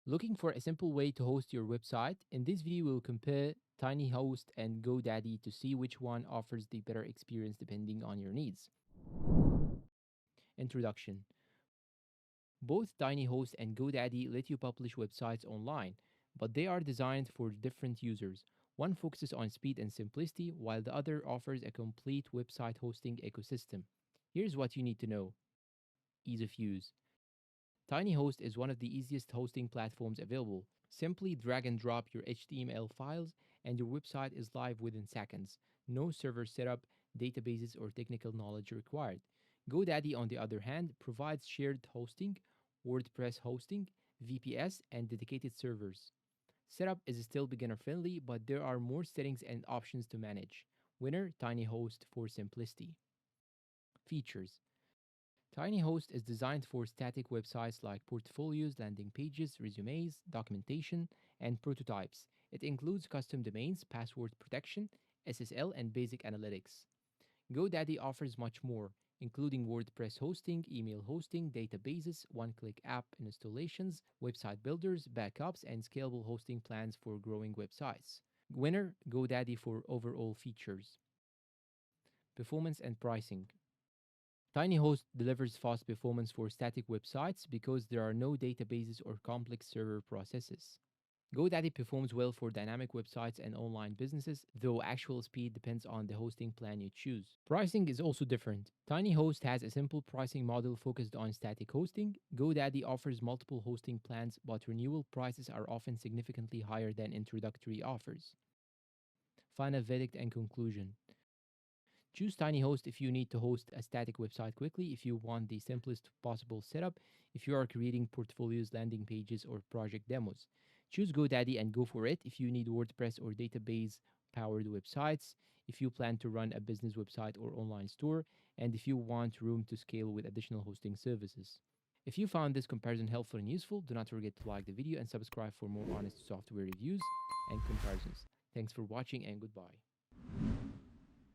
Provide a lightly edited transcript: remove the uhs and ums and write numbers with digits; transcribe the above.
Looking for a simple way to host your website? In this video, we'll compare TinyHost and GoDaddy to see which one offers the better experience depending on your needs. Introduction. Both TinyHost and GoDaddy let you publish websites online, but they are designed for different users. One focuses on speed and simplicity, while the other offers a complete website hosting ecosystem. Here's what you need to know. Ease of use. TinyHost is one of the easiest hosting platforms available. Simply drag and drop your HTML files, and your website is live within seconds. No server setup, databases, or technical knowledge required. GoDaddy, on the other hand, provides shared hosting, WordPress hosting, VPS, and dedicated servers. Setup is still beginner friendly, but there are more settings and options to manage. Winner, TinyHost for simplicity. Features. TinyHost is designed for static websites like portfolios, landing pages, resumes, documentation, and prototypes. It includes custom domains, password protection, SSL, and basic analytics. GoDaddy offers much more, including WordPress hosting, email hosting, databases, one-click app installations, website builders, backups, and scalable hosting plans for growing websites. Winner, GoDaddy for overall features. Performance and pricing. TinyHost delivers fast performance for static websites because there are no databases or complex server processes. GoDaddy performs well for dynamic websites and online businesses, though actual speed depends on the hosting plan you choose. Pricing is also different. TinyHost has a simple pricing model focused on static hosting. GoDaddy offers multiple hosting plans, but renewal prices are often significantly higher than introductory offers. Final verdict and conclusion. Choose TinyHost if you need to host a static website quickly, if you want the simplest possible setup, if you are creating portfolios, landing pages, or project demos. Choose GoDaddy and go for it if you need WordPress or database powered websites, if you plan to run a business website or online store, and if you want room to scale with additional hosting services. If you found this comparison helpful and useful, do not forget to like the video and subscribe for more honest software reviews and comparisons. Thanks for watching and goodbye.